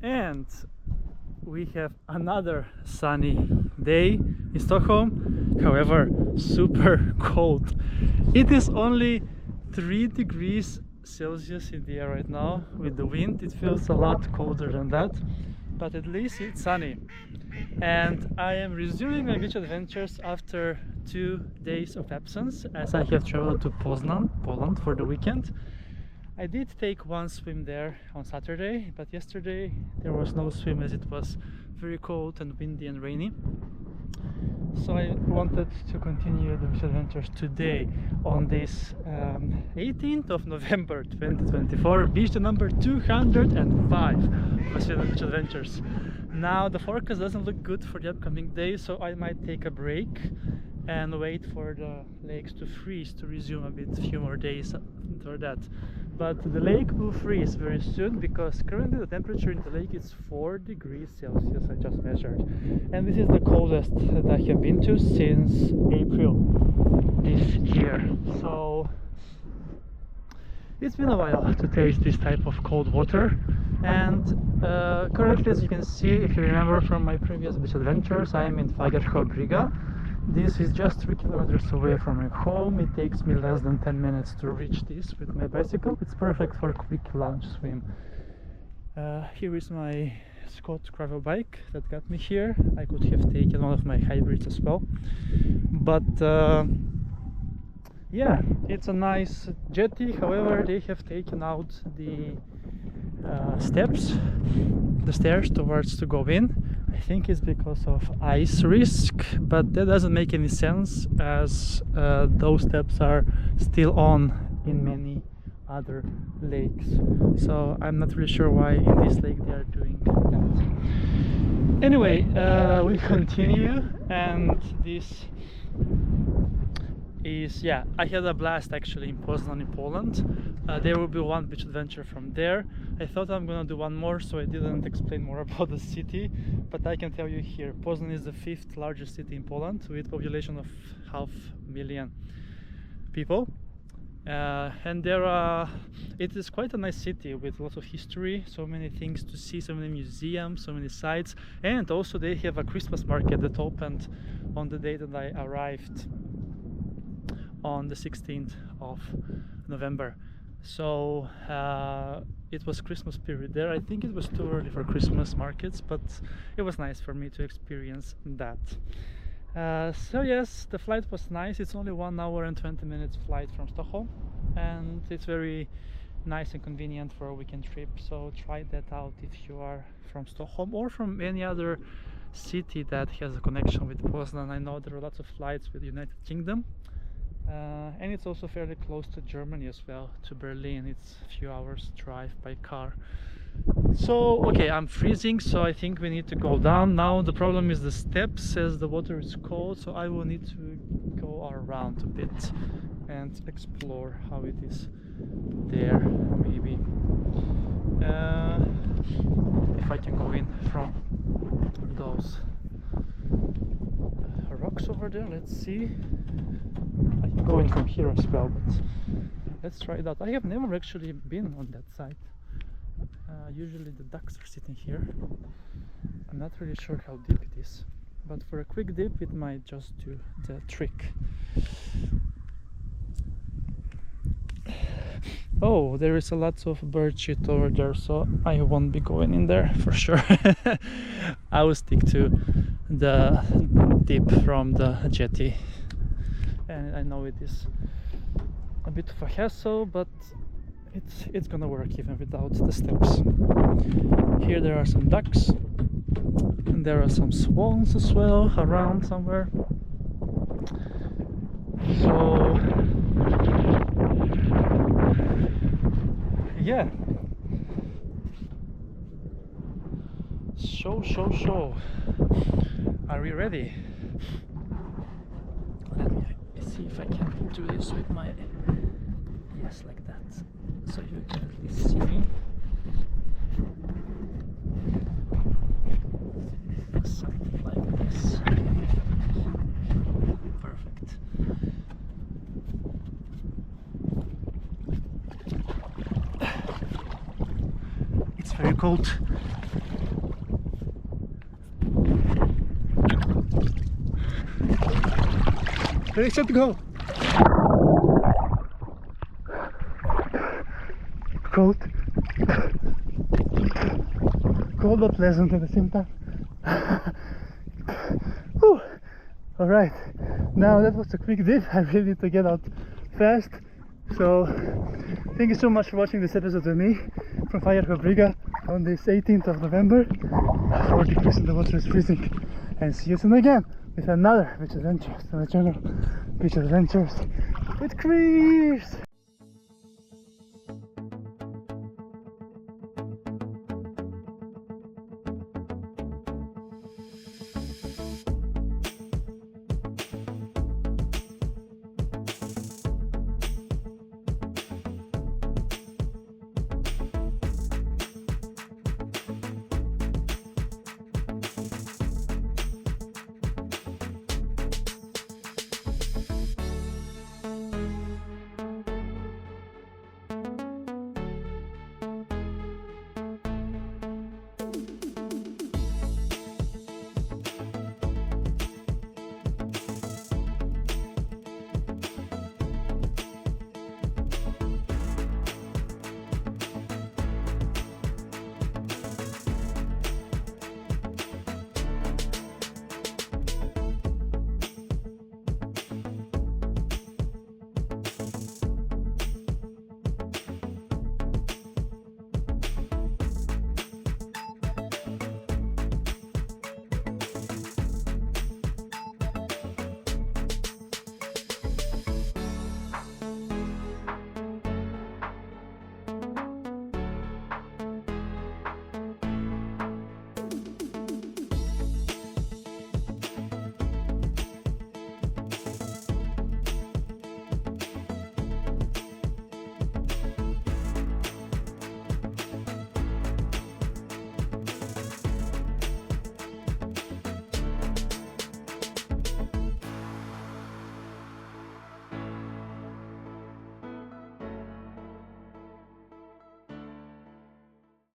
And we have another sunny day in Stockholm, however super cold. It is only 3 degrees Celsius in the air right now. With the wind it feels a lot colder than that, but at least it's sunny. And I am resuming my beach adventures after 2 days of absence, as I have traveled to Poznan, Poland for the weekend. I did take one swim there on Saturday, but yesterday there was no swim as it was very cold and windy and rainy. So I wanted to continue the beach adventures today on this 18th of November 2024, beach number 205 of beach adventures. Now the forecast doesn't look good for the upcoming days, so I might take a break and wait for the lakes to freeze to resume a few more days for that. But the lake will freeze very soon, because currently the temperature in the lake is 4 degrees Celsius. I just measured, and this is the coldest that I have been to since April this year. So it's been a while to taste this type of cold water. And currently, as you can see, if you remember from my previous beach adventures, I am in Fagersjöbrygga. This is just 3 kilometers away from my home. It takes me less than 10 minutes to reach this with my bicycle. It's perfect for a quick lunch swim. Here is my Scott gravel bike that got me here. I could have taken one of my hybrids as well, but yeah, it's a nice jetty. However, they have taken out the the stairs towards to go in. I think it's because of ice risk, but that doesn't make any sense, as those steps are still on in many other lakes. So I'm not really sure why in this lake they are doing that. Anyway, we continue, and this is, yeah, I had a blast actually in Poznan in Poland. There will be one beach adventure from there. I thought I'm gonna do one more, so I didn't explain more about the city, but I can tell you here, Poznan is the 5th largest city in Poland with a population of 500,000 people. And it is quite a nice city with lots of history, so many things to see, so many museums, so many sites, and also they have a Christmas market that opened on the day that I arrived, on the 16th of November. So it was Christmas period there. I think it was too early for Christmas markets, but it was nice for me to experience that. So yes, the flight was nice. It's only 1 hour and 20 minutes flight from Stockholm, and it's very nice and convenient for a weekend trip. So try that out if you are from Stockholm or from any other city that has a connection with Poznan. I know there are lots of flights with the United Kingdom. And it's also fairly close to Germany as well, to Berlin. It's a few hours drive by car. So okay, I'm freezing, so I think we need to go down now. The problem is the steps, as the water is cold, so I will need to go around a bit and explore how it is there, maybe if I can go in from those rocks over there. Let's see. I can go in from here as well, but let's try it out. I have never actually been on that side. Usually the ducks are sitting here. I'm not really sure how deep it is, but for a quick dip it might just do the trick. Oh, there is a lot of bird shit over there, so I won't be going in there for sure. I will stick to the dip from the jetty. And I know it is a bit of a hassle, but it's gonna work even without the steps. Here there are some ducks, and there are some swans as well around somewhere. So yeah, show. Are we ready? Let me see if I can do this with my, yes, like that, so you can at least see me. Something like this. Perfect. It's very cold. ready, set, go. Cold. Cold but pleasant at the same time. Alright, now that was a quick dip. I really need to get out fast. So thank you so much for watching this episode with me from Fagersjöbrygga on this 18th of November. 40 degrees and the water is freezing. And see you soon again with another beach adventures on the channel. Beach Adventures with Chris.